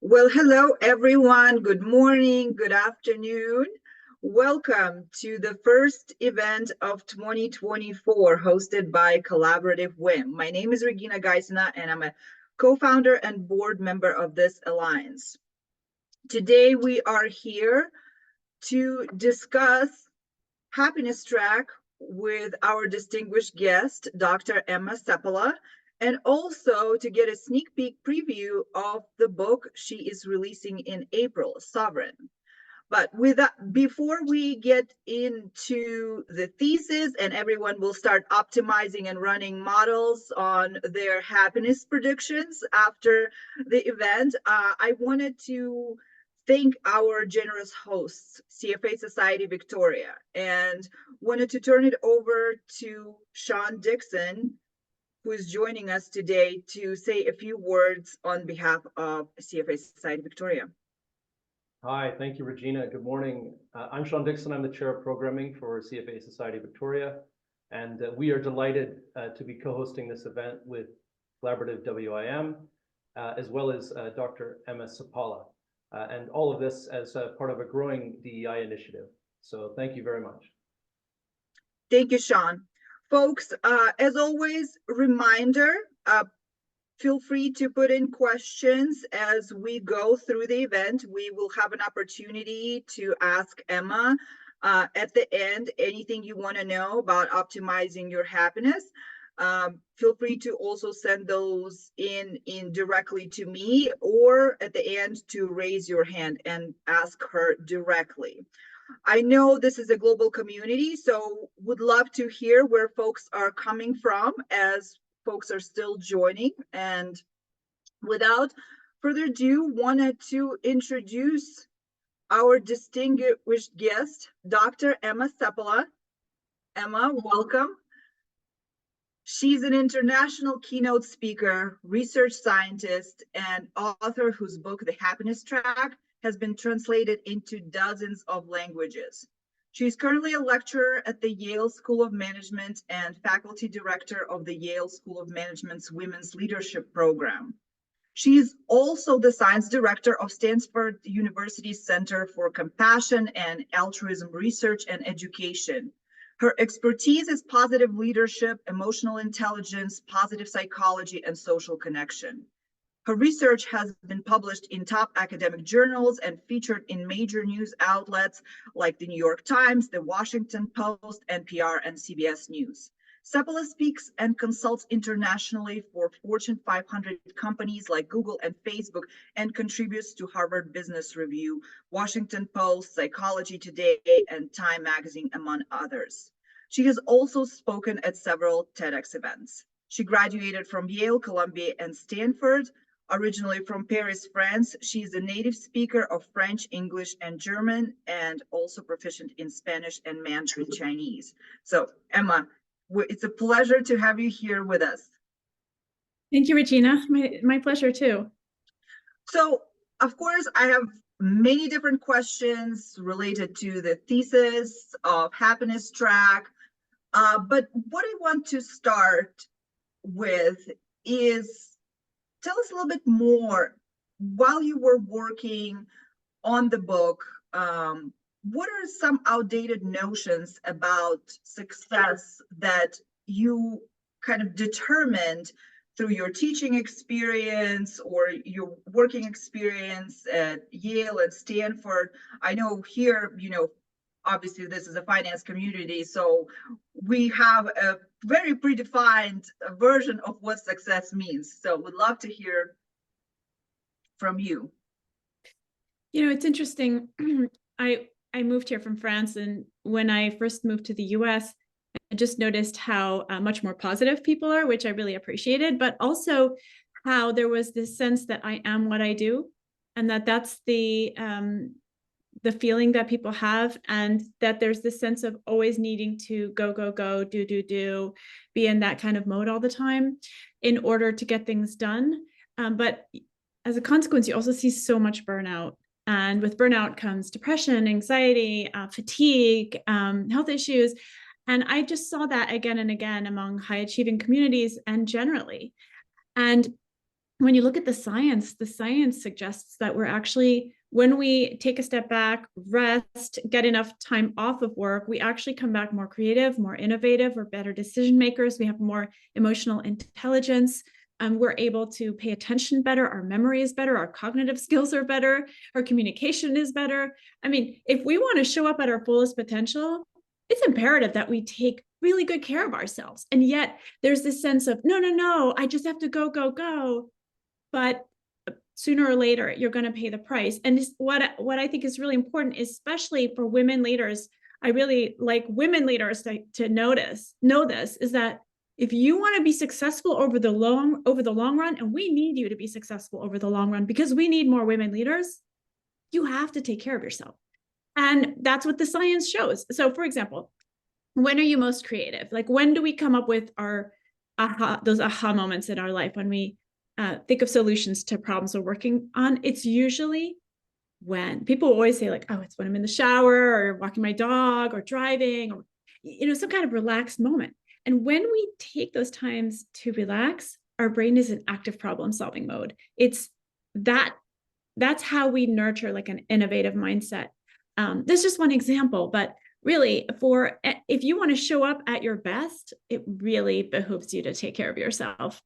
Well, hello, everyone. Good morning, good afternoon. Welcome to the first event of 2024 hosted by Collaborative CWIM. My name is Regina Geisner, and I'm a co-founder and board member of this alliance. Today, we are here to discuss Happiness Track with our distinguished guest, Dr. Emma Seppala, and also to get a sneak peek preview of the book she is releasing in April, Sovereign. But before we get into the thesis and everyone will start optimizing and running models on their happiness predictions after the event, I wanted to thank our generous hosts, CFA Society Victoria, and wanted to turn it over to Sean Dixon, who is joining us today to say a few words on behalf of CFA Society Victoria. Hi, thank you, Regina. Good morning. I'm Sean Dixon. I'm the chair of programming for CFA Society Victoria, and we are delighted to be co-hosting this event with Collaborative WIM, as well as Dr. Emma Seppala, and all of this as part of a growing DEI initiative. So thank you very much. Thank you, Sean. Folks, as always, reminder, feel free to put in questions as we go through the event. We will have an opportunity to ask Emma at the end anything you want to know about optimizing your happiness. Feel free to also send those in directly to me, or at the end to raise your hand and ask her directly. I know this is a global community, so would love to hear where folks are coming from as folks are still joining. And without further ado, wanted to introduce our distinguished guest, Dr. Emma Seppala. Emma, welcome. She's an international keynote speaker, research scientist, and author whose book, The Happiness Track, has been translated into dozens of languages. She's currently a lecturer at the Yale School of Management and faculty director of the Yale School of Management's Women's Leadership Program. She is also the science director of Stanford University's Center for Compassion and Altruism Research and Education. Her expertise is positive leadership, emotional intelligence, positive psychology, and social connection. Her research has been published in top academic journals and featured in major news outlets like the New York Times, the Washington Post, NPR, and CBS News. Seppala speaks and consults internationally for Fortune 500 companies like Google and Facebook, and contributes to Harvard Business Review, Washington Post, Psychology Today, and Time Magazine, among others. She has also spoken at several TEDx events. She graduated from Yale, Columbia, and Stanford. Originally from Paris, France, she is a native speaker of French, English, and German, and also proficient in Spanish and Mandarin Chinese. So, Emma, it's a pleasure to have you here with us. Thank you, Regina. My pleasure too. So, of course, I have many different questions related to the thesis of Happiness Track, but what I want to start with is tell us a little bit more. While you were working on the book, what are some outdated notions about success that you kind of determined through your teaching experience or your working experience at Yale and Stanford? I know here, obviously this is a finance community, so we have a very predefined version of what success means. So would love to hear from you. It's interesting. I moved here from France, and when I first moved to the US, I just noticed how much more positive people are, which I really appreciated, but also how there was this sense that I am what I do, and that's the feeling that people have, and that there's this sense of always needing to go, do, be in that kind of mode all the time in order to get things done. But as a consequence, you also see so much burnout. And with burnout comes depression, anxiety, fatigue, health issues. And I just saw that again and again among high achieving communities and generally. And when you look at the science suggests that we're actually, when we take a step back, rest, get enough time off of work, we actually come back more creative, more innovative, we're better decision makers, we have more emotional intelligence, we're able to pay attention better, our memory is better, our cognitive skills are better, our communication is better. I mean, if we want to show up at our fullest potential, it's imperative that we take really good care of ourselves. And yet there's this sense of, no, I just have to go. But sooner or later, you're going to pay the price. And what I think is really important, especially for women leaders, I really like women leaders to know this, is that if you want to be successful over the long run, and we need you to be successful over the long run because we need more women leaders, you have to take care of yourself. And that's what the science shows. So for example, when are you most creative? Like, when do we come up with our those aha moments in our life when we think of solutions to problems we're working on? It's usually when people always say like, oh, it's when I'm in the shower or walking my dog or driving or, some kind of relaxed moment. And when we take those times to relax, our brain is in active problem solving mode. It's that's how we nurture like an innovative mindset. There's just one example, but really if you want to show up at your best, it really behooves you to take care of yourself,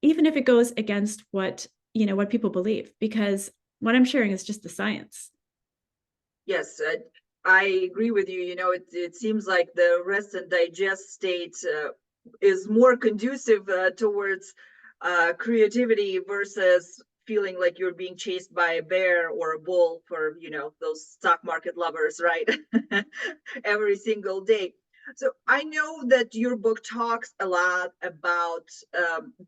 even if it goes against what people believe, because what I'm sharing is just the science. Yes, I agree with you. It seems like the rest and digest state is more conducive towards creativity versus feeling like you're being chased by a bear or a bull for, those stock market lovers, right? Every single day. So I know that your book talks a lot about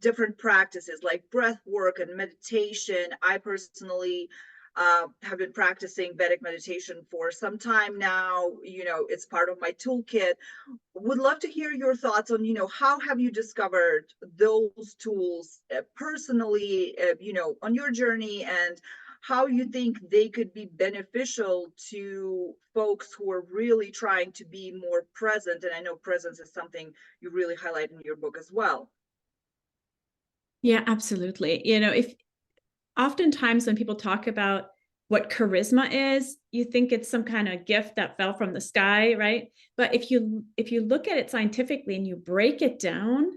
different practices like breath work and meditation. I personally have been practicing Vedic meditation for some time now. It's part of my toolkit. Would love to hear your thoughts on, how have you discovered those tools personally, on your journey, and how you think they could be beneficial to folks who are really trying to be more present. And I know presence is something you really highlight in your book as well. Yeah, absolutely. If oftentimes when people talk about what charisma is, you think it's some kind of gift that fell from the sky, right? But if you look at it scientifically and you break it down,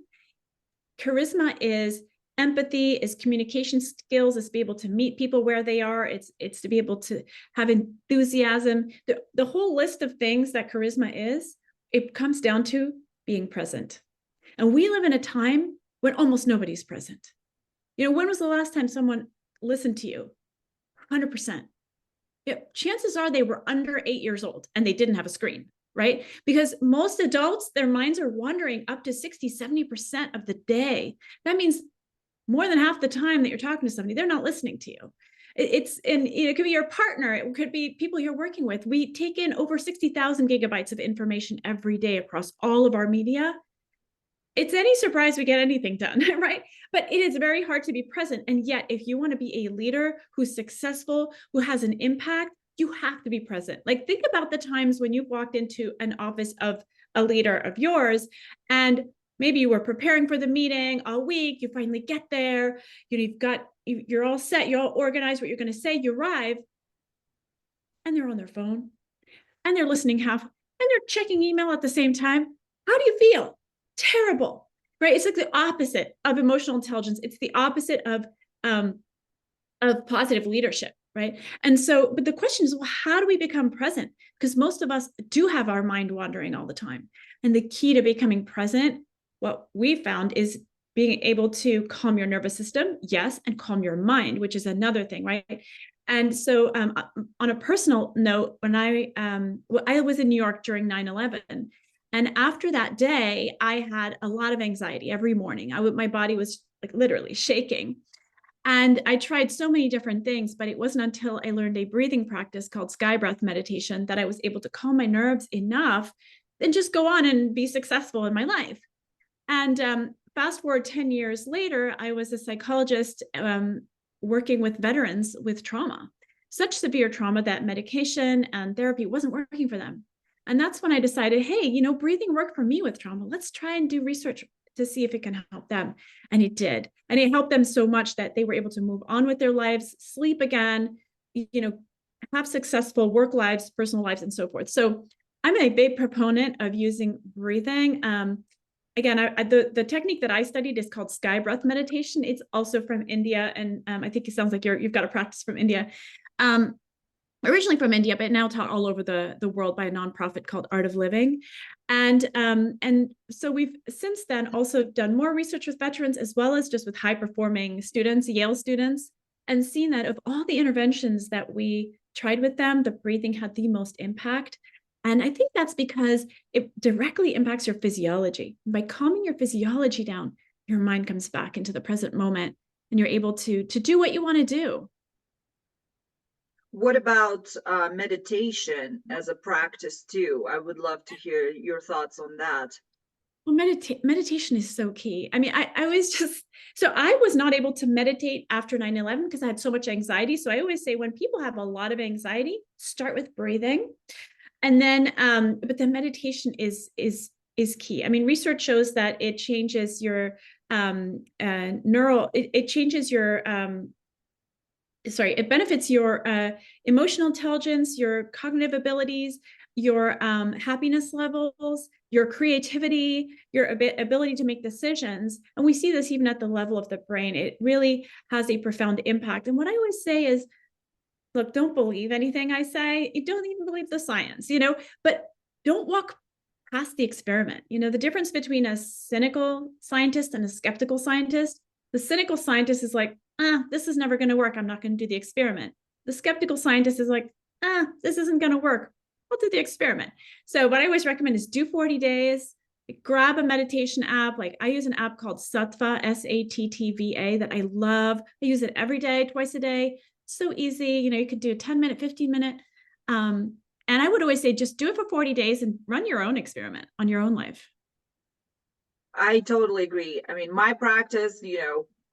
charisma is empathy, is communication skills, is to be able to meet people where they are, it's to be able to have enthusiasm. The whole list of things that charisma is, it comes down to being present. And we live in a time when almost nobody's present. When was the last time someone listened to you? 100%. Yeah, chances are they were under 8 years old and they didn't have a screen, right? Because most adults, their minds are wandering up to 60, 70% of the day. That means more than half the time that you're talking to somebody, they're not listening to you. It could be your partner. It could be people you're working with. We take in over 60,000 gigabytes of information every day across all of our media. It's any surprise we get anything done, right? But it is very hard to be present. And yet, if you want to be a leader who's successful, who has an impact, you have to be present. Like, think about the times when you've walked into an office of a leader of yours, and maybe you were preparing for the meeting all week, you finally get there, you're all set, you're all organized, what you're going to say, you arrive, and they're on their phone, and they're listening and they're checking email at the same time. How do you feel? Terrible, right? It's like the opposite of emotional intelligence. It's the opposite of positive leadership, right? And so, but the question is, well, how do we become present? Because most of us do have our mind wandering all the time. And the key to becoming present, what we found, is being able to calm your nervous system, yes, and calm your mind, which is another thing, right? And so on a personal note, when I was in New York during 9/11, and after that day, I had a lot of anxiety every morning. My body was like literally shaking. And I tried so many different things, but it wasn't until I learned a breathing practice called sky breath meditation that I was able to calm my nerves enough and just go on and be successful in my life. And fast forward 10 years later, I was a psychologist working with veterans with trauma, such severe trauma that medication and therapy wasn't working for them. And that's when I decided, hey, breathing worked for me with trauma. Let's try and do research to see if it can help them. And it did. And it helped them so much that they were able to move on with their lives, sleep again, have successful work lives, personal lives, and so forth. So I'm a big proponent of using breathing. Again, the technique that I studied is called sky breath meditation. It's also from India. And I think it sounds like you've got a practice from India. Originally from India, but now taught all over the world by a nonprofit called Art of Living. And so we've since then also done more research with veterans as well as just with high performing students, Yale students, and seen that of all the interventions that we tried with them, the breathing had the most impact. And I think that's because it directly impacts your physiology. By calming your physiology down, your mind comes back into the present moment and you're able to do what you want to do. What about meditation as a practice too? I would love to hear your thoughts on that. Well, meditation is so key. I mean, I was so I was not able to meditate after 9/11 because I had so much anxiety. So I always say when people have a lot of anxiety, start with breathing. And then, but then meditation is key. I mean, research shows that it changes your it changes your it benefits your emotional intelligence, your cognitive abilities, your happiness levels, your creativity, your ability to make decisions. And we see this even at the level of the brain. It really has a profound impact. And what I always say is, look, don't believe anything I say. You don't even believe the science, but don't walk past the experiment. The difference between a cynical scientist and a skeptical scientist, the cynical scientist is like, this is never going to work. I'm not going to do the experiment. The skeptical scientist is like, this isn't going to work. I'll do the experiment. So what I always recommend is do 40 days, grab a meditation app. Like I use an app called Sattva, Sattva, that I love. I use it every day, twice a day. So easy. You could do a 10-minute, 15-minute. And I would always say, just do it for 40 days and run your own experiment on your own life. I totally agree. I mean, my practice,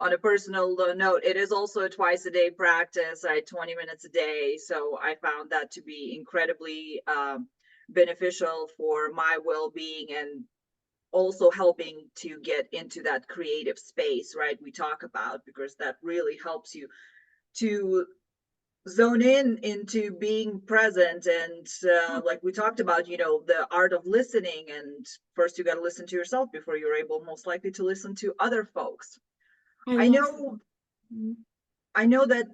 on a personal note, it is also a twice a day practice. 20 minutes a day. So I found that to be incredibly beneficial for my well-being and also helping to get into that creative space, right? We talk about, because that really helps you to zone into being present. And like we talked about, the art of listening. And first you got to listen to yourself before you're able most likely to listen to other folks. I know that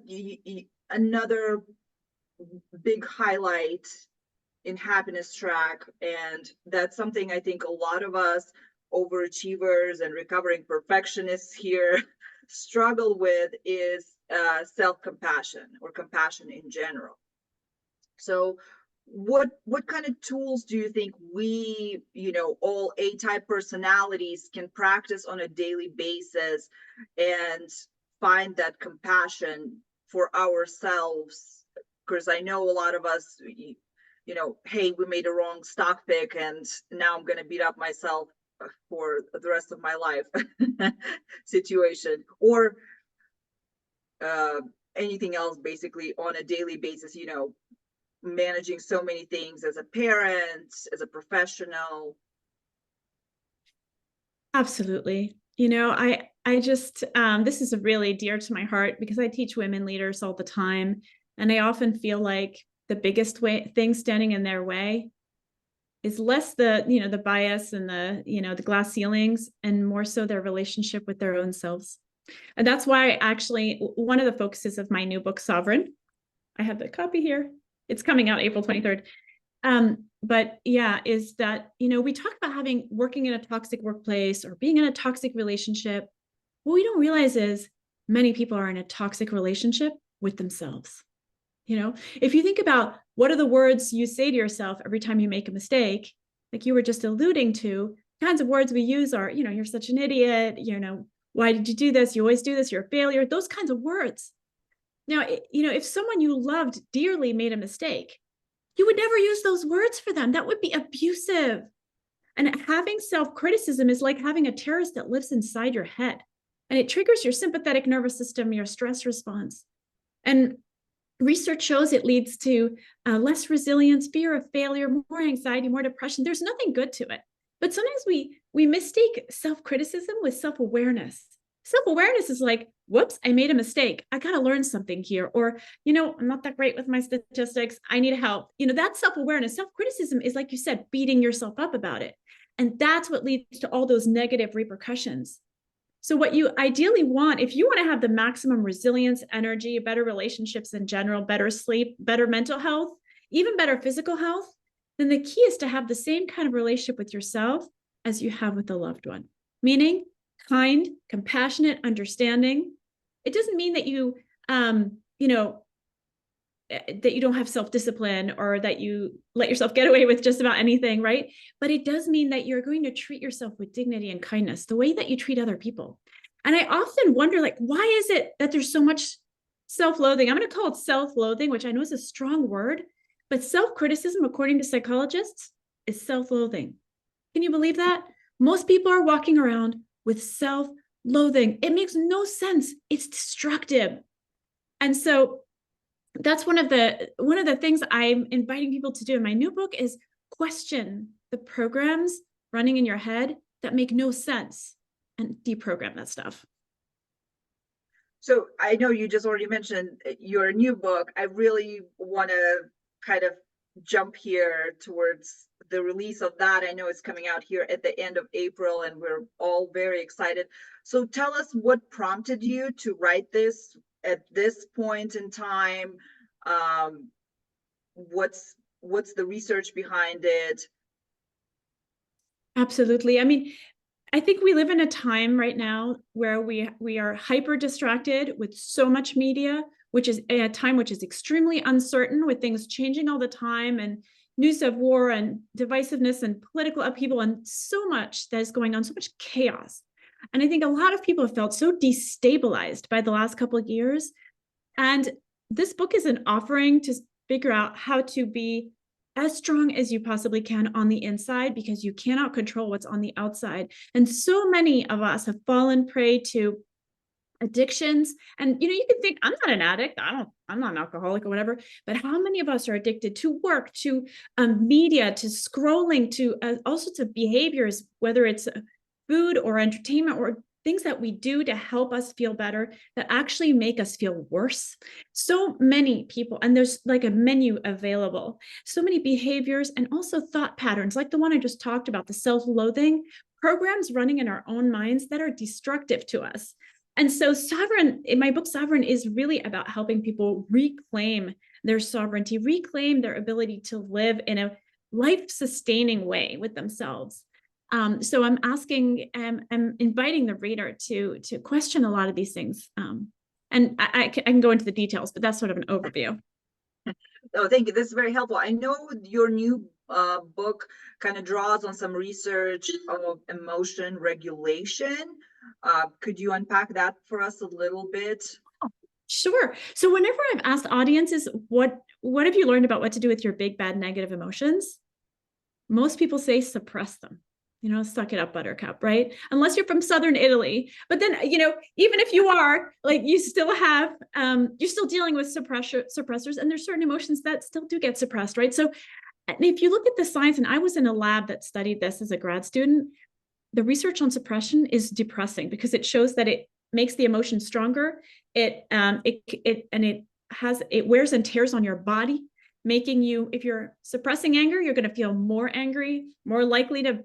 another big highlight in happiness track, and that's something I think a lot of us overachievers and recovering perfectionists here struggle with, is self-compassion or compassion in general. So what kind of tools do you think we, all A-type personalities can practice on a daily basis and find that compassion for ourselves? Because I know a lot of us, hey, we made a wrong stock pick and now I'm going to beat up myself for the rest of my life situation, or anything else basically on a daily basis, managing so many things as a parent, as a professional. Absolutely. I just, this is really dear to my heart because I teach women leaders all the time. And I often feel like the biggest thing standing in their way is less the bias and the glass ceilings, and more so their relationship with their own selves. And that's why actually one of the focuses of my new book, Sovereign, I have the copy here. It's coming out April 23rd. But yeah, is that, we talk about working in a toxic workplace or being in a toxic relationship. What we don't realize is many people are in a toxic relationship with themselves. If you think about what are the words you say to yourself every time you make a mistake, like you were just alluding to, kinds of words we use are, you're such an idiot, why did you do this? You always do this, you're a failure, those kinds of words. Now, if someone you loved dearly made a mistake, you would never use those words for them. That would be abusive. And having self-criticism is like having a terrorist that lives inside your head, and it triggers your sympathetic nervous system, your stress response. And research shows it leads to less resilience, fear of failure, more anxiety, more depression. There's nothing good to it. But sometimes we mistake self-criticism with self-awareness. Self-awareness is like, whoops, I made a mistake. I got to learn something here. Or, I'm not that great with my statistics. I need help. That's self-awareness. Self-criticism is, like you said, beating yourself up about it. And that's what leads to all those negative repercussions. So what you ideally want, if you want to have the maximum resilience, energy, better relationships in general, better sleep, better mental health, even better physical health, then the key is to have the same kind of relationship with yourself as you have with a loved one. Meaning kind, compassionate, understanding. It doesn't mean that that you don't have self-discipline or that you let yourself get away with just about anything, right? But it does mean that you're going to treat yourself with dignity and kindness, the way that you treat other people. And I often wonder, why is it that there's so much self-loathing? I'm going to call it self-loathing, which I know is a strong word, but self-criticism, according to psychologists, is self-loathing. Can you believe that? Most people are walking around with self-loathing. It makes no sense. It's destructive. And so that's one of the things I'm inviting people to do in my new book is question the programs running in your head that make no sense and deprogram that stuff. So I know you just already mentioned your new book. I really want to kind of jump here towards the release of that. I know it's coming out here at the end of April, and we're all very excited. So tell us what prompted you to write this at this point in time. What's the research behind it? Absolutely. I mean, I think we live in a time right now where we are hyper distracted with so much media, which is a time which is extremely uncertain, with things changing all the time and news of war and divisiveness and political upheaval and so much that is going on, so much chaos. And I think a lot of people have felt so destabilized by the last couple of years. And this book is an offering to figure out how to be as strong as you possibly can on the inside, because you cannot control what's on the outside. And so many of us have fallen prey to addictions. And you can think, I'm not an addict, I'm not an alcoholic or whatever, but how many of us are addicted to work, to media, to scrolling, to all sorts of behaviors, whether it's food or entertainment or things that we do to help us feel better that actually make us feel worse. So many people, and there's like a menu available, so many behaviors and also thought patterns, like the one I just talked about, the self-loathing programs running in our own minds that are destructive to us. And so Sovereign, in my book, Sovereign is really about helping people reclaim their sovereignty, reclaim their ability to live in a life-sustaining way with themselves. So I'm asking, I'm inviting the reader to question a lot of these things. And I can go into the details, but that's sort of an overview. Oh, thank you. This is very helpful. I know your new book kind of draws on some research of emotion regulation. Could you unpack that for us a little bit? Sure. So whenever I've asked audiences, what have you learned about what to do with your big, bad, negative emotions? Most people say suppress them. Suck it up, buttercup, right? Unless you're from Southern Italy. But then, even if you are, you still have, you're still dealing with suppressors, and there's certain emotions that still do get suppressed, right? So if you look at the science, and I was in a lab that studied this as a grad student, the research on suppression is depressing because it shows that it makes the emotion stronger. It wears and tears on your body, making you, if you're suppressing anger, you're going to feel more angry, more likely to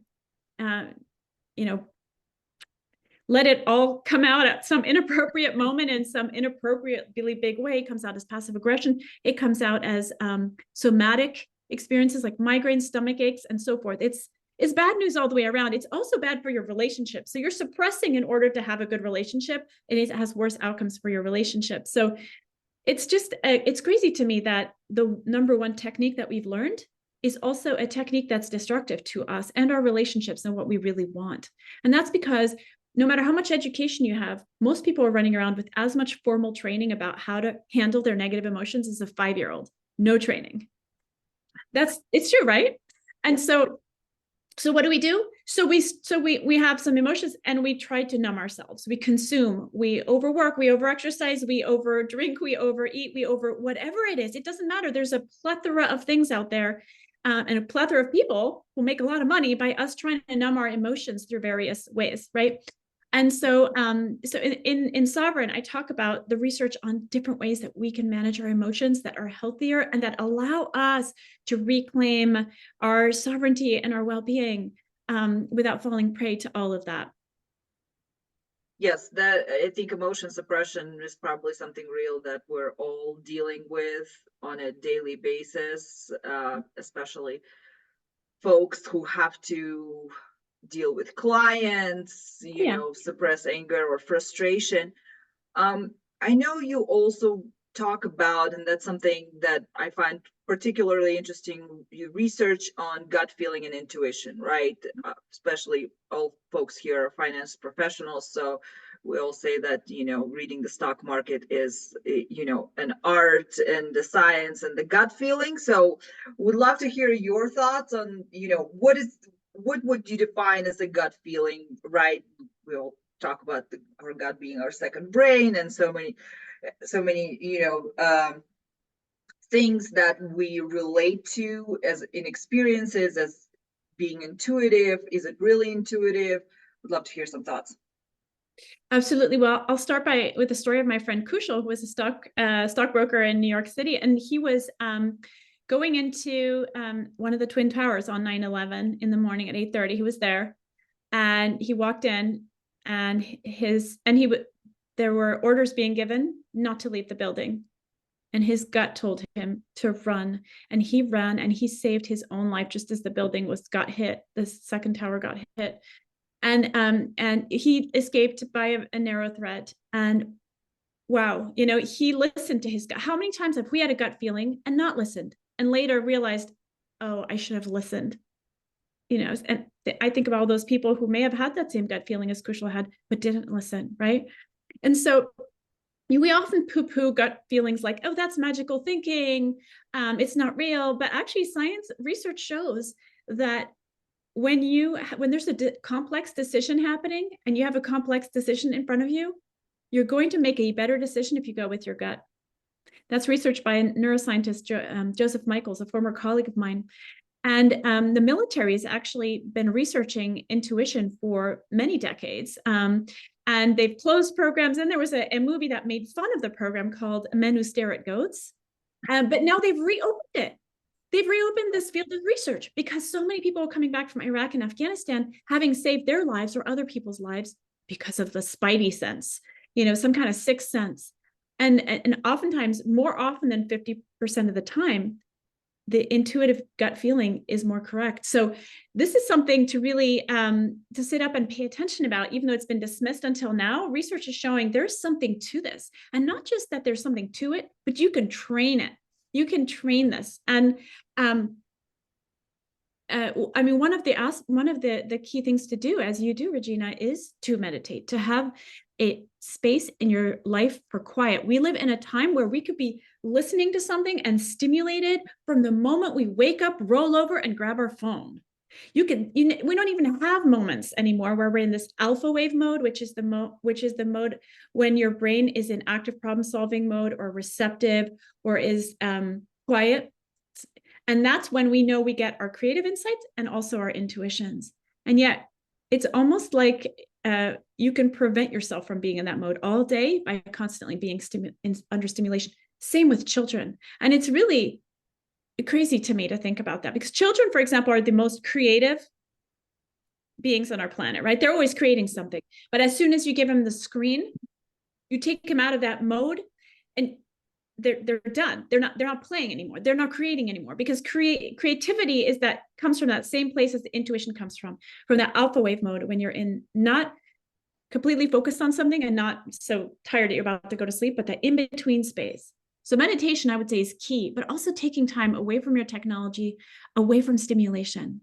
let it all come out at some inappropriate moment in some inappropriately big way. It comes out as passive aggression. It comes out as somatic experiences like migraines, stomach aches, and so forth. It's bad news all the way around. It's also bad for your relationship. So you're suppressing in order to have a good relationship, and it has worse outcomes for your relationship. So it's just, it's crazy to me that the number one technique that we've learned is also a technique that's destructive to us and our relationships and what we really want. And that's because no matter how much education you have, most people are running around with as much formal training about how to handle their negative emotions as a 5-year-old. No training. It's true, right? And so what do? So we have some emotions and we try to numb ourselves. We consume, we overwork, we overexercise, we overdrink, we overeat, whatever it is. It doesn't matter. There's a plethora of things out there and a plethora of people will make a lot of money by us trying to numb our emotions through various ways, right? And so, in Sovereign, I talk about the research on different ways that we can manage our emotions that are healthier and that allow us to reclaim our sovereignty and our well-being without falling prey to all of that. Yes, that I think emotion suppression is probably something real that we're all dealing with on a daily basis, especially folks who have to deal with clients, you know, suppress anger or frustration. I know you also talk about, and that's something that I find particularly interesting, you research on gut feeling and intuition, right? Especially all folks here are finance professionals, so we all say that, you know, reading the stock market is, you know, an art and the science and the gut feeling. So would love to hear your thoughts on, you know, what would you define as a gut feeling, right? We'll talk about our gut being our second brain and so many, you know, things that we relate to as in experiences as being intuitive. Is it really intuitive? Would love to hear some thoughts. Absolutely. Well, I'll start with the story of my friend Kushal, who was a stockbroker in New York City, and he was going into one of the Twin Towers on 9/11 in the morning at 8:30. He was there, and he walked in, and there were orders being given not to leave the building, and his gut told him to run, and he ran, and he saved his own life just as the building got hit. The second tower got hit. And he escaped by a narrow thread. And wow, you know, he listened to his gut. How many times have we had a gut feeling and not listened, and later realized, oh, I should have listened? You know, and I think of all those people who may have had that same gut feeling as Kushal had, but didn't listen, right? And so we often poo-poo gut feelings like, oh, that's magical thinking. It's not real. But actually, science research shows that when there's a complex decision happening and you have a complex decision in front of you, you're going to make a better decision if you go with your gut. That's research by a neuroscientist, Joseph Michaels, a former colleague of mine. And the military has actually been researching intuition for many decades. And they've closed programs. And there was a movie that made fun of the program called Men Who Stare at Goats. But now they've reopened it. They've reopened this field of research because so many people are coming back from Iraq and Afghanistan, having saved their lives or other people's lives because of the spidey sense, you know, some kind of sixth sense. And oftentimes, more often than 50% of the time, the intuitive gut feeling is more correct. So this is something to really to sit up and pay attention about, even though it's been dismissed until now. Research is showing there's something to this, and not just that there's something to it, but you can train it. You can train this. And I mean, one of the key things to do, as you do, Regina, is to meditate, to have a space in your life for quiet. We live in a time where we could be listening to something and stimulated from the moment we wake up, roll over, and grab our phone. We don't even have moments anymore where we're in this alpha wave mode, which is the mode when your brain is in active problem solving mode or receptive or is quiet. And that's when we know we get our creative insights and also our intuitions. And yet it's almost like you can prevent yourself from being in that mode all day by constantly being under stimulation. Same with children. And it's really crazy to me to think about that, because children, for example, are the most creative beings on our planet, right? They're always creating something. But as soon as you give them the screen, you take them out of that mode and they're done. They're not playing anymore. They're not creating anymore, because creativity comes from that same place as the intuition comes from that alpha wave mode, when you're in not completely focused on something and not so tired that you're about to go to sleep, but that in-between space. So meditation, I would say, is key, but also taking time away from your technology, away from stimulation.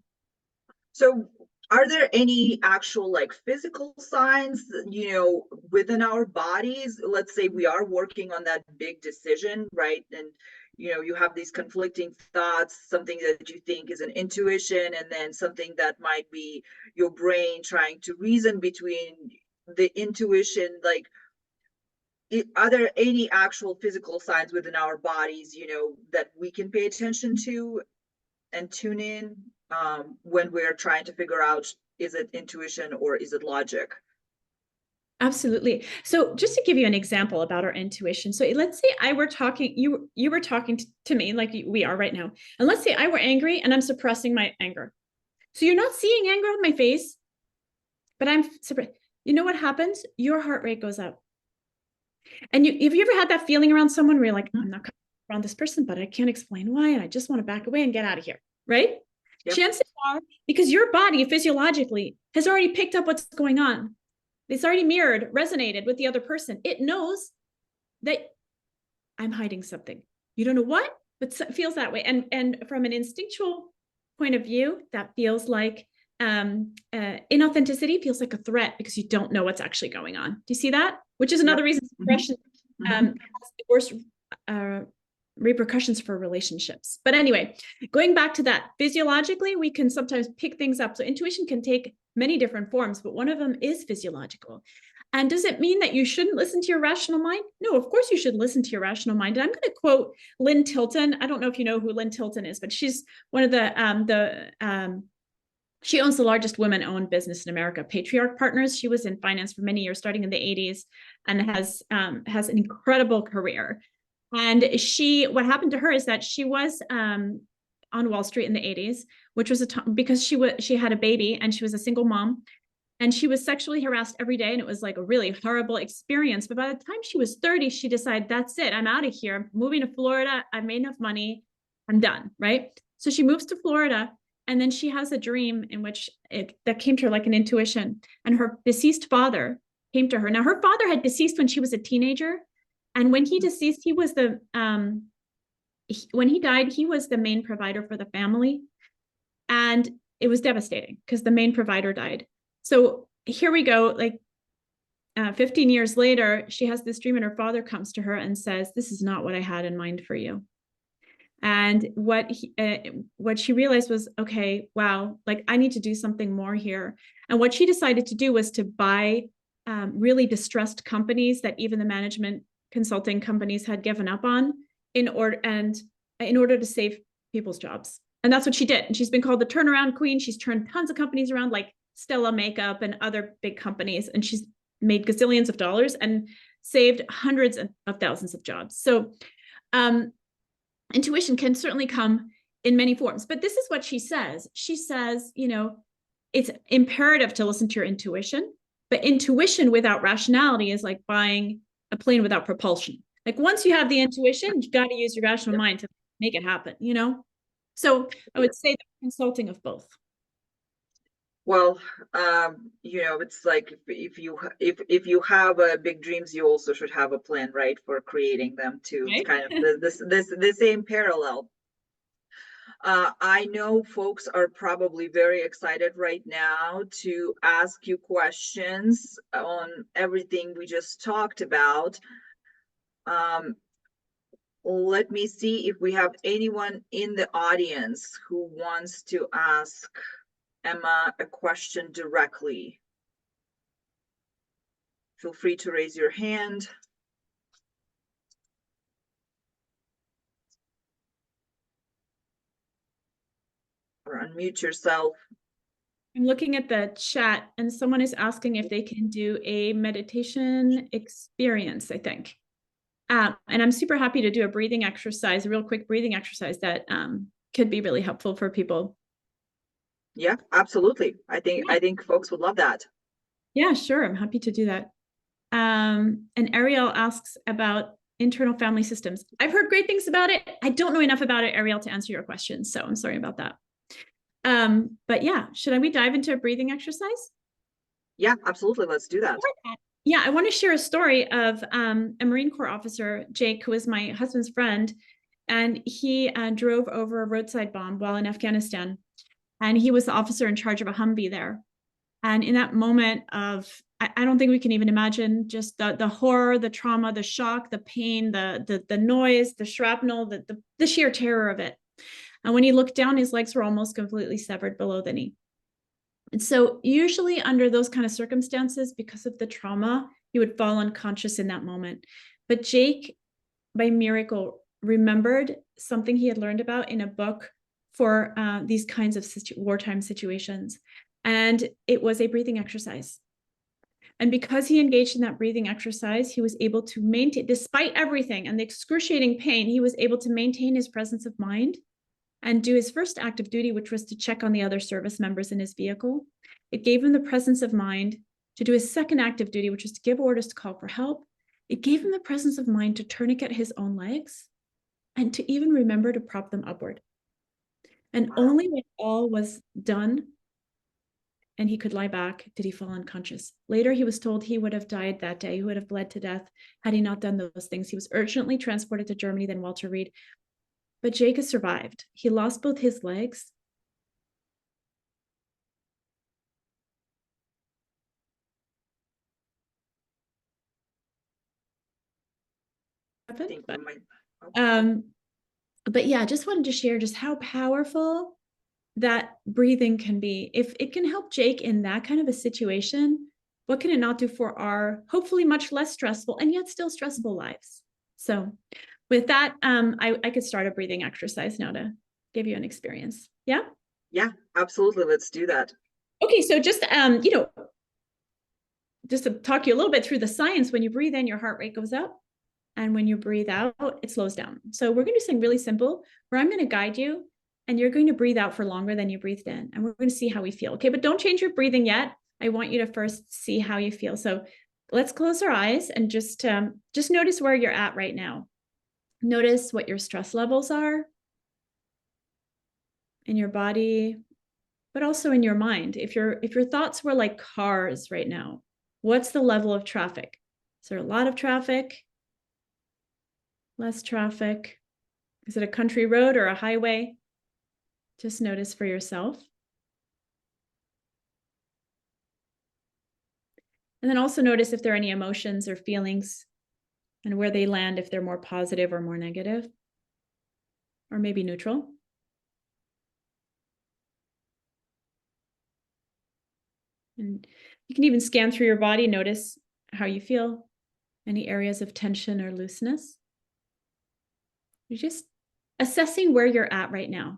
So are there any actual like physical signs, you know, within our bodies? Let's say we are working on that big decision, right? And, you know, you have these conflicting thoughts, something that you think is an intuition, and then something that might be your brain trying to reason between the intuition. Like, are there any actual physical signs within our bodies, you know, that we can pay attention to? and tune in when we're trying to figure out, is it intuition or is it logic? Absolutely. So just to give you an example about our intuition. So let's say I were talking, you were talking to me like we are right now. And let's say I were angry and I'm suppressing my anger. So you're not seeing anger on my face, but I'm suppressing. You know what happens? Your heart rate goes up. And have you ever had that feeling around someone where you're like, I'm not around this person, but I can't explain why. And I just want to back away and get out of here. Right? Yep. Chances are, because your body physiologically has already picked up what's going on. It's already mirrored, resonated with the other person. It knows that I'm hiding something. You don't know what, but it feels that way. And from an instinctual point of view, that feels like inauthenticity, feels like a threat because you don't know what's actually going on. Do you see that? Which is another reason suppression has the worst repercussions for relationships. But anyway, going back to that, physiologically, we can sometimes pick things up. So intuition can take many different forms, but one of them is physiological. And does it mean that you shouldn't listen to your rational mind? No, of course you should listen to your rational mind. And I'm going to quote Lynn Tilton. I don't know if you know who Lynn Tilton is, but she's one of she owns the largest women-owned business in America, Patriarch Partners. She was in finance for many years, starting in the 80s, and has an incredible career. And what happened to her is that she was on Wall Street in the 80s, which was because she had a baby and she was a single mom, and she was sexually harassed every day, and it was like a really horrible experience. But by the time she was 30, she decided, that's it, I'm out of here, I'm moving to Florida, I've made enough money, I'm done, right? So she moves to Florida, and then she has a dream in which that came to her like an intuition, and her deceased father came to her. Now, her father had deceased when she was a teenager, and when he deceased, he was when he died, he was the main provider for the family, and it was devastating because the main provider died. So here we go, like 15 years later, she has this dream and her father comes to her and says, this is not what I had in mind for you. And what she realized was, okay, wow, like I need to do something more here. And what she decided to do was to buy really distressed companies that even the management consulting companies had given up on in order to save people's jobs. And that's what she did. And she's been called the turnaround queen. She's turned tons of companies around, like Stella Makeup and other big companies. And she's made gazillions of dollars and saved hundreds of thousands of jobs. So intuition can certainly come in many forms. But this is what she says. She says, it's imperative to listen to your intuition, but intuition without rationality is like buying a plane without propulsion. Like once you have the intuition, you got to use your rational mind to make it happen, So I would say the consulting of both. Well, it's like if you have big dreams, you also should have a plan, right, for creating them too. Right? It's kind of the same parallel. I know folks are probably very excited right now to ask you questions on everything we just talked about. Let me see if we have anyone in the audience who wants to ask Emma a question directly. Feel free to raise your hand. Or unmute yourself. I'm looking at the chat and someone is asking if they can do a meditation experience, I think. And I'm super happy to do a breathing exercise, a real quick breathing exercise that could be really helpful for people. Yeah, absolutely. I think folks would love that. Yeah, sure. I'm happy to do that. And Ariel asks about internal family systems. I've heard great things about it. I don't know enough about it, Ariel, to answer your question. So I'm sorry about that. But yeah, should we dive into a breathing exercise? Yeah, absolutely. Let's do that. Yeah, I want to share a story of a Marine Corps officer, Jake, who is my husband's friend, and he drove over a roadside bomb while in Afghanistan, and he was the officer in charge of a Humvee there. And in that moment of, I don't think we can even imagine just the horror, the trauma, the shock, the pain, the noise, the shrapnel, the sheer terror of it. And when he looked down, his legs were almost completely severed below the knee. And so usually under those kind of circumstances, because of the trauma, he would fall unconscious in that moment. But Jake, by miracle, remembered something he had learned about in a book for these kinds of wartime situations. And it was a breathing exercise. And because he engaged in that breathing exercise, he was able to maintain, despite everything and the excruciating pain, he was able to maintain his presence of mind and do his first act of duty, which was to check on the other service members in his vehicle. It gave him the presence of mind to do his second act of duty, which was to give orders to call for help. It gave him the presence of mind to tourniquet his own legs and to even remember to prop them upward. And only when all was done and he could lie back did he fall unconscious. Later, he was told he would have died that day. He would have bled to death had he not done those things. He was urgently transported to Germany, then Walter Reed. But Jake has survived. He lost both his legs. But yeah, just wanted to share just how powerful that breathing can be. If it can help Jake in that kind of a situation, what can it not do for our hopefully much less stressful and yet still stressful lives? So with that, I could start a breathing exercise now to give you an experience. Yeah? Yeah, absolutely. Let's do that. Okay, so just, just to talk you a little bit through the science, when you breathe in, your heart rate goes up. And when you breathe out, it slows down. So we're going to do something really simple where I'm going to guide you and you're going to breathe out for longer than you breathed in. And we're going to see how we feel. Okay, but don't change your breathing yet. I want you to first see how you feel. So let's close our eyes and just notice where you're at right now. Notice what your stress levels are in your body, but also in your mind. If your thoughts were like cars right now, what's the level of traffic? Is there a lot of traffic? Less traffic? Is it a country road or a highway? Just notice for yourself. And then also notice if there are any emotions or feelings and where they land, if they're more positive or more negative, or maybe neutral. And you can even scan through your body, notice how you feel, any areas of tension or looseness. You're just assessing where you're at right now.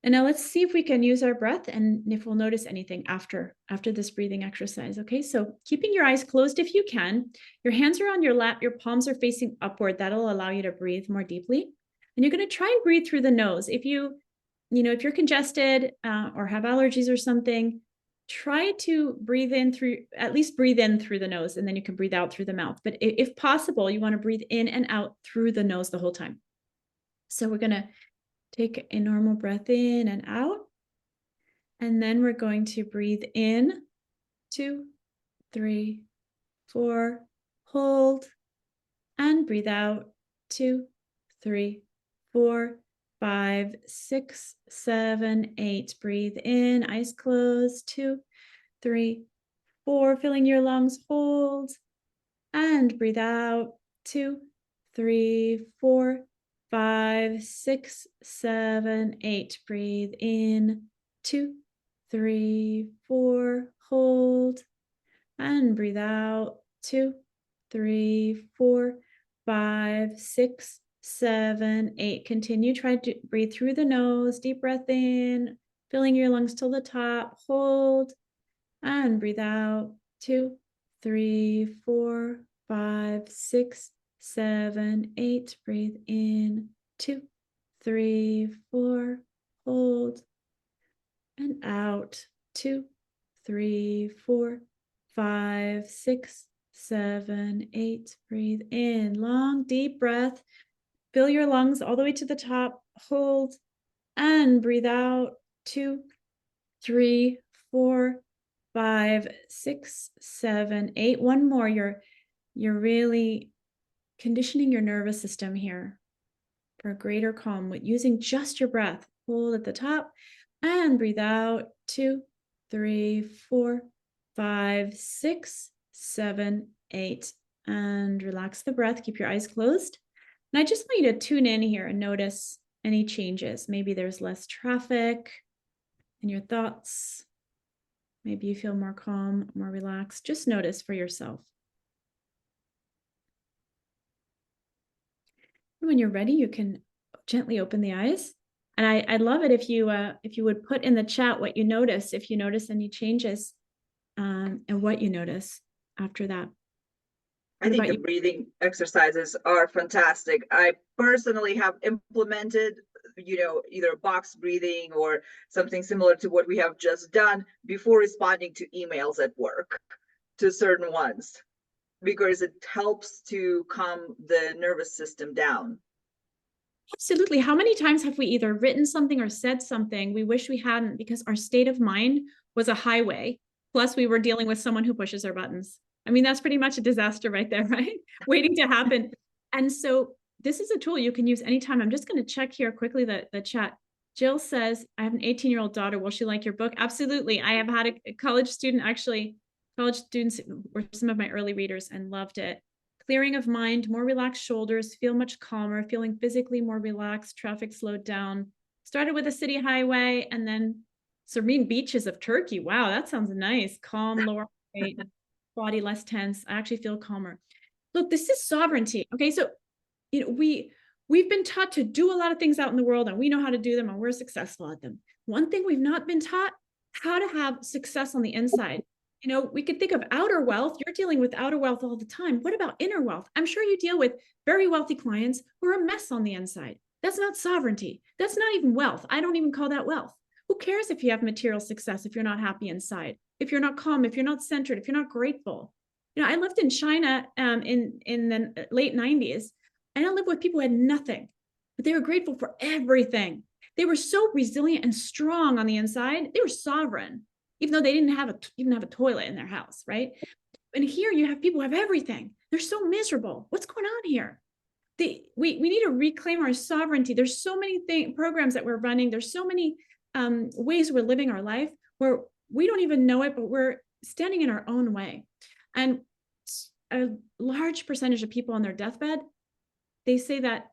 And now let's see if we can use our breath and if we'll notice anything after this breathing exercise. Okay, so keeping your eyes closed if you can. Your hands are on your lap, your palms are facing upward. That'll allow you to breathe more deeply. And you're going to try and breathe through the nose. If you're congested or have allergies or something, try to breathe in through the nose, and then you can breathe out through the mouth. But if possible, you want to breathe in and out through the nose the whole time. So we're going to take a normal breath in and out. And then we're going to breathe in, 2, 3, 4, hold, and breathe out, 2, 3, 4, 5, 6, 7, 8. Breathe in, eyes closed, 2, 3, 4, filling your lungs, hold, and breathe out, 2, 3, 4, 5, 6, 7, 8. Breathe in, 2, 3, 4, hold, and breathe out, 2, 3, 4, 5, 6, 7, 8. Continue. Try to breathe through the nose. Deep breath in, filling your lungs till the top. Hold and breathe out. 2, 3, 4, 5, 6, 7, 8. Breathe in. 2, 3, 4. Hold and out. 2, 3, 4, 5, 6, 7, 8. Breathe in. Long, deep breath. Fill your lungs all the way to the top. Hold and breathe out. 2, 3, 4, 5, 6, 7, 8. One more. You're really conditioning your nervous system here for a greater calm with using just your breath. Hold at the top and breathe out. 2, 3, 4, 5, 6, 7, 8. And relax the breath. Keep your eyes closed. And I just want you to tune in here and notice any changes. Maybe there's less traffic in your thoughts. Maybe you feel more calm, more relaxed. Just notice for yourself. When you're ready, you can gently open the eyes. And I'd love it if you would put in the chat what you notice, if you notice any changes, and what you notice after that. I think the breathing exercises are fantastic. I personally have implemented, either box breathing or something similar to what we have just done before responding to emails at work, to certain ones, because it helps to calm the nervous system down. Absolutely. How many times have we either written something or said something we wish we hadn't because our state of mind was a highway, plus we were dealing with someone who pushes our buttons? I mean, that's pretty much a disaster right there, right? Waiting to happen. And so this is a tool you can use anytime. I'm just going to check here quickly the chat. Jill says, I have an 18-year-old daughter. Will she like your book? Absolutely. I have had a college student, actually, college students were some of my early readers and loved it. Clearing of mind, more relaxed shoulders, feel much calmer, feeling physically more relaxed, traffic slowed down. Started with a city highway and then serene beaches of Turkey. Wow, that sounds nice. Calm, lower weight, body less tense. I actually feel calmer. Look, this is sovereignty. Okay, so we've been taught to do a lot of things out in the world and we know how to do them and we're successful at them. One thing we've not been taught, how to have success on the inside. We could think of outer wealth. You're dealing with outer wealth all the time. What about inner wealth? I'm sure you deal with very wealthy clients who are a mess on the inside. That's not sovereignty. That's not even wealth. I don't even call that wealth. Who cares if you have material success if you're not happy inside, if you're not calm, if you're not centered, if you're not grateful? I lived in China in the late 90s, and I lived with people who had nothing, but they were grateful for everything. They were so resilient and strong on the inside. They were sovereign, even though they didn't even have a toilet in their house, right? And here you have people who have everything. They're so miserable. What's going on here? We need to reclaim our sovereignty. There's so many programs that we're running. There's so many ways we're living our life where we don't even know it, but we're standing in our own way. And a large percentage of people on their deathbed, they say that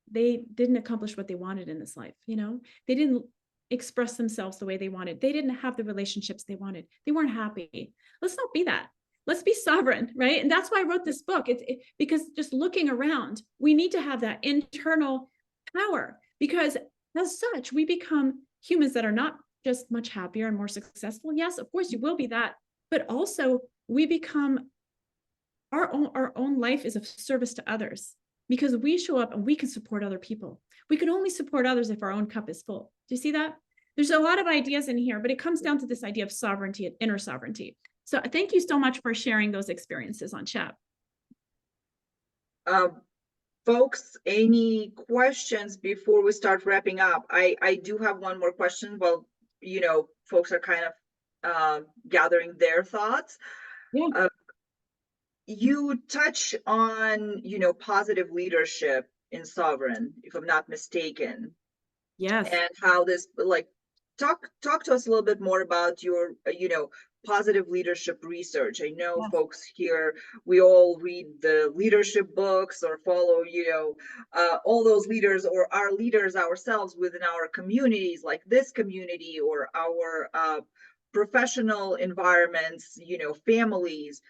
they didn't accomplish what they wanted in this life. They didn't express themselves the way they wanted. They didn't have the relationships they wanted. They weren't happy. Let's not be that. Let's be sovereign, right? And that's why I wrote this book. Because just looking around, we need to have that internal power, because as such, we become humans that are not just much happier and more successful. Yes, of course, you will be that, but also we become our own life is of service to others, because we show up and we can support other people. We can only support others if our own cup is full. Do you see that? There's a lot of ideas in here, but it comes down to this idea of sovereignty and inner sovereignty. So thank you so much for sharing those experiences on chat. Folks, any questions before we start wrapping up? I do have one more question while, folks are kind of gathering their thoughts. Yeah. You touch on, positive leadership in sovereign, if I'm not mistaken. Yes. And how this, talk to us a little bit more about your, positive leadership research. I know folks here, we all read the leadership books or follow, all those leaders or our leaders ourselves within our communities, like this community or our professional environments, families.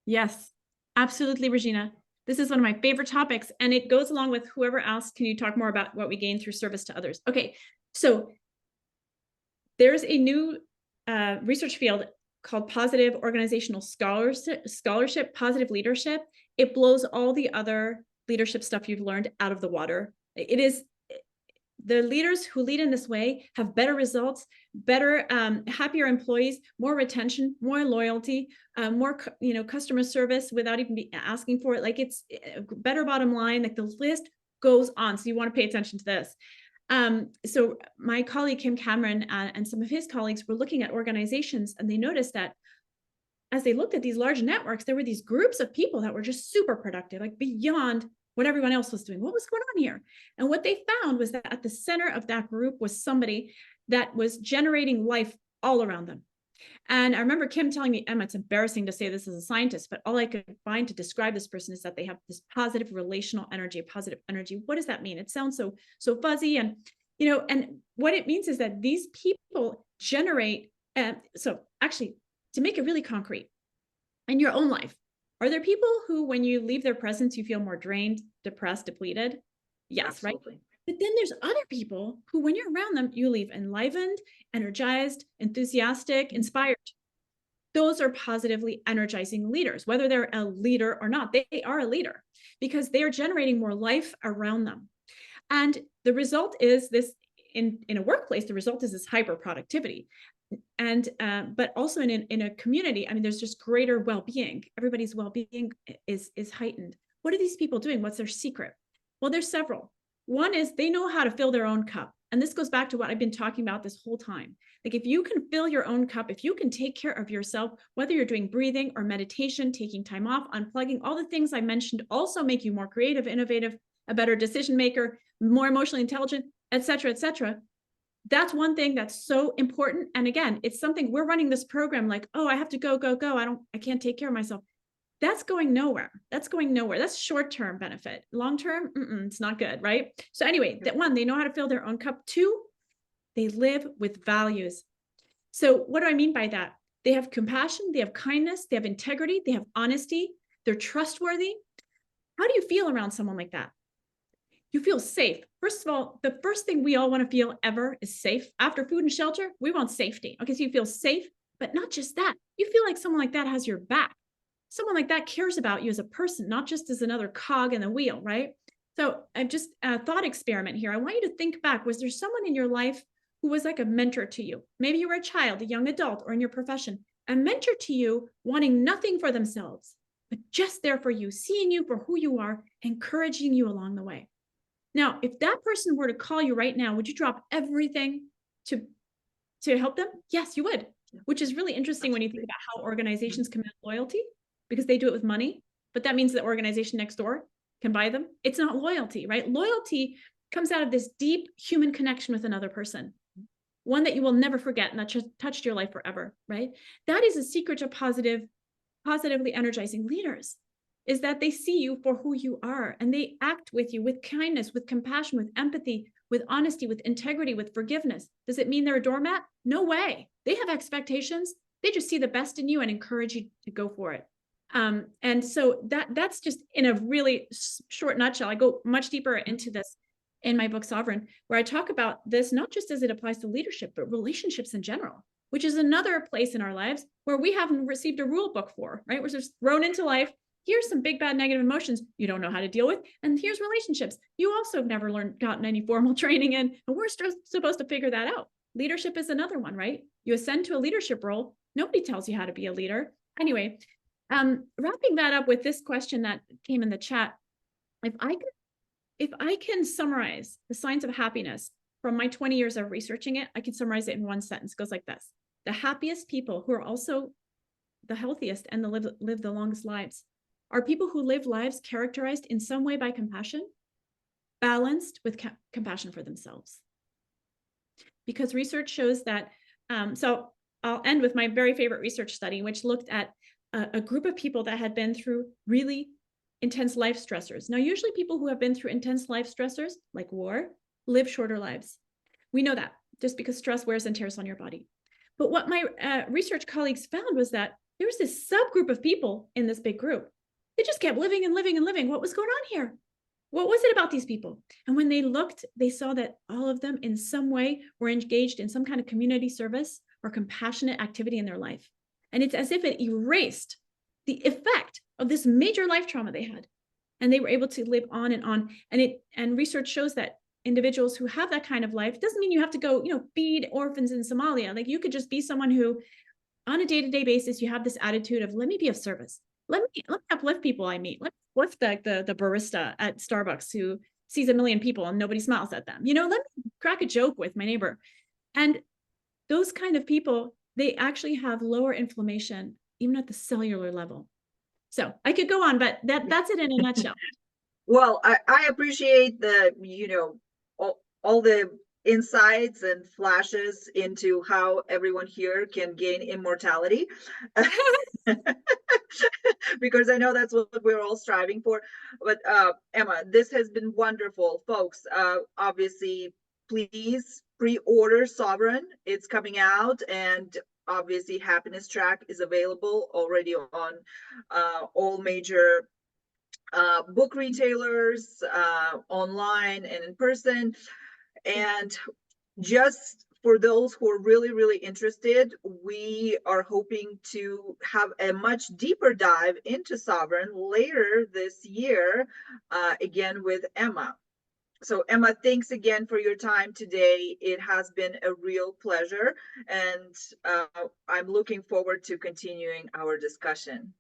Yes, absolutely, Regina. This is one of my favorite topics, and it goes along with whoever asked, can you talk more about what we gain through service to others? Okay, so there's a new research field called positive organizational scholarship, positive leadership. It blows all the other leadership stuff you've learned out of the water. It is the leaders who lead in this way have better results, better, happier employees, more retention, more loyalty, more, customer service without even asking for it. Like, it's a better bottom line. Like, the list goes on. So you want to pay attention to this. So my colleague, Kim Cameron, and some of his colleagues were looking at organizations, and they noticed that as they looked at these large networks, there were these groups of people that were just super productive, like beyond what everyone else was doing. What was going on here? And what they found was that at the center of that group was somebody that was generating life all around them. And I remember Kim telling me, Emma, it's embarrassing to say this as a scientist, but all I could find to describe this person is that they have this positive relational energy, positive energy. What does that mean? It sounds so fuzzy. And, and what it means is that these people generate. So actually, to make it really concrete, in your own life, are there people who, when you leave their presence, you feel more drained, depressed, depleted? Yes, Absolutely. right? But then there's other people who, when you're around them, you leave enlivened, energized, enthusiastic, inspired. Those are positively energizing leaders. Whether they're a leader or not, they are a leader because they are generating more life around them. And the result is this, in a workplace, the result is this hyper productivity. And but also in a community, I mean, there's just greater well-being. Everybody's well-being is heightened. What are these people doing? What's their secret? Well, there's several. One is they know how to fill their own cup. And this goes back to what I've been talking about this whole time. Like, if you can fill your own cup, if you can take care of yourself, whether you're doing breathing or meditation, taking time off, unplugging, all the things I mentioned also make you more creative, innovative, a better decision maker, more emotionally intelligent, et cetera, that's one thing that's so important. And again, it's something we're running this program like, oh, I have to go. I can't take care of myself. That's going nowhere. That's short-term benefit. Long-term, it's not good, right? So anyway, that one, they know how to fill their own cup. Two, they live with values. So what do I mean by that? They have compassion, they have kindness, they have integrity, they have honesty, they're trustworthy. How do you feel around someone like that? You feel safe. First of all, the first thing we all want to feel ever is safe. After food and shelter, we want safety. Okay, so you feel safe, but not just that. You feel like someone like that has your back. Someone like that cares about you as a person, not just as another cog in the wheel, right? So I've just a thought experiment here. I want you to think back. Was there someone in your life who was like a mentor to you? Maybe you were a child, a young adult, or in your profession, a mentor to you, wanting nothing for themselves, but just there for you, seeing you for who you are, encouraging you along the way. Now, if that person were to call you right now, would you drop everything to help them? Yes, you would, which is really interesting when you think about how organizations command loyalty, because they do it with money, but that means the organization next door can buy them. It's not loyalty, right? Loyalty comes out of this deep human connection with another person, one that you will never forget and that just touched your life forever, right? That is a secret to positively energizing leaders, is that they see you for who you are and they act with you with kindness, with compassion, with empathy, with honesty, with integrity, with forgiveness. Does it mean they're a doormat? No way. They have expectations. They just see the best in you and encourage you to go for it. And so that's just in a really short nutshell. I go much deeper into this in my book, Sovereign, where I talk about this, not just as it applies to leadership, but relationships in general, which is another place in our lives where we haven't received a rule book for, right? We're just thrown into life. Here's some big, bad, negative emotions you don't know how to deal with. And here's relationships you also have never gotten any formal training in. And we're supposed to figure that out. Leadership is another one, right? You ascend to a leadership role. Nobody tells you how to be a leader. Anyway, wrapping that up with this question that came in the chat, if I can summarize the signs of happiness from my 20 years of researching it, I can summarize it in one sentence. It goes like this: the happiest people who are also the healthiest and live the longest lives are people who live lives characterized in some way by compassion, balanced with compassion for themselves. Because research shows that, so I'll end with my very favorite research study, which looked at a group of people that had been through really intense life stressors. Now, usually people who have been through intense life stressors, like war, live shorter lives. We know that just because stress wears and tears on your body. But what my research colleagues found was that there was this subgroup of people in this big group. They just kept living and living and living. What was going on here? What was it about these people? And when they looked, they saw that all of them in some way were engaged in some kind of community service or compassionate activity in their life. And it's as if it erased the effect of this major life trauma they had. And they were able to live on and on. And research shows that individuals who have that kind of life, doesn't mean you have to go, feed orphans in Somalia. Like, you could just be someone who, on a day-to-day basis, you have this attitude of, let me be of service. Let me uplift people I meet. Let me uplift the barista at Starbucks who sees a million people and nobody smiles at them. Let me crack a joke with my neighbor. And those kind of people, they actually have lower inflammation, even at the cellular level. So I could go on, but that's it in a nutshell. Well, I appreciate the, all the insights and flashes into how everyone here can gain immortality. Because I know that's what we're all striving for. But Emma, this has been wonderful, folks. Obviously, please pre-order Sovereign. It's coming out, and obviously Happiness Track is available already on all major book retailers, online and in person. And just for those who are really, really interested, we are hoping to have a much deeper dive into sovereign later this year, again with Emma. So Emma, thanks again for your time today. It has been a real pleasure, and I'm looking forward to continuing our discussion.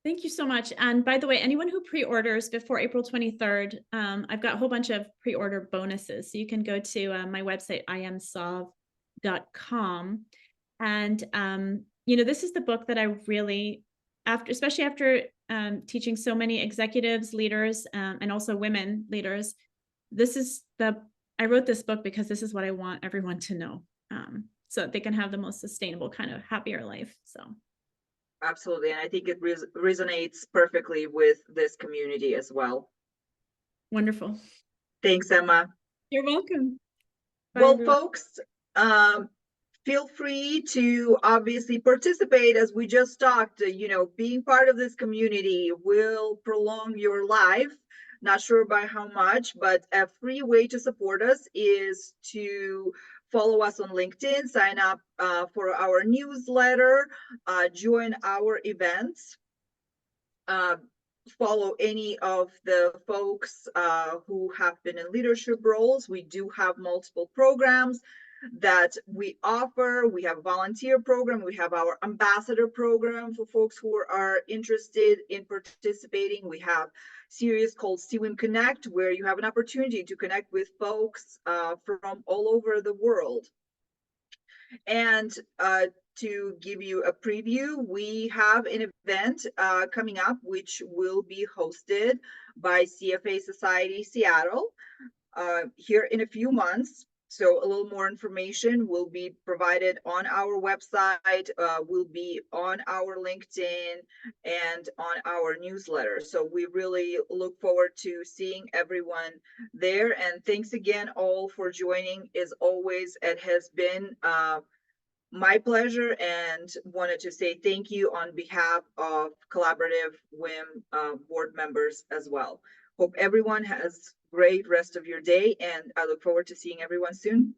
Thank you so much. And by the way, anyone who pre-orders before April 23rd, I've got a whole bunch of pre-order bonuses. So you can go to my website, imsov.com. And, you know, this is the book that I really, especially after teaching so many executives, leaders, and also women leaders, I wrote this book because this is what I want everyone to know, so that they can have the most sustainable kind of happier life. So. Absolutely, and I think it resonates perfectly with this community as well. Wonderful. Thanks, Emma. You're welcome. Bye, well, everyone. folks, feel free to obviously participate. As we just talked, you know, being part of this community will prolong your life. Not sure by how much, but a free way to support us is to follow us on LinkedIn, sign up for our newsletter, join our events, follow any of the folks who have been in leadership roles. We do have multiple programs that we offer. We have a volunteer program. We have our ambassador program for folks who are interested in participating. We have series called CWIM Connect, where you have an opportunity to connect with folks from all over the world. And to give you a preview, we have an event coming up, which will be hosted by CFA Society Seattle here in a few months. So a little more information will be provided on our website, will be on our LinkedIn and on our newsletter. So we really look forward to seeing everyone there. And thanks again all for joining. As always, it has been my pleasure, and wanted to say thank you on behalf of Collaborative WIM board members as well. Hope everyone has great rest of your day, and I look forward to seeing everyone soon.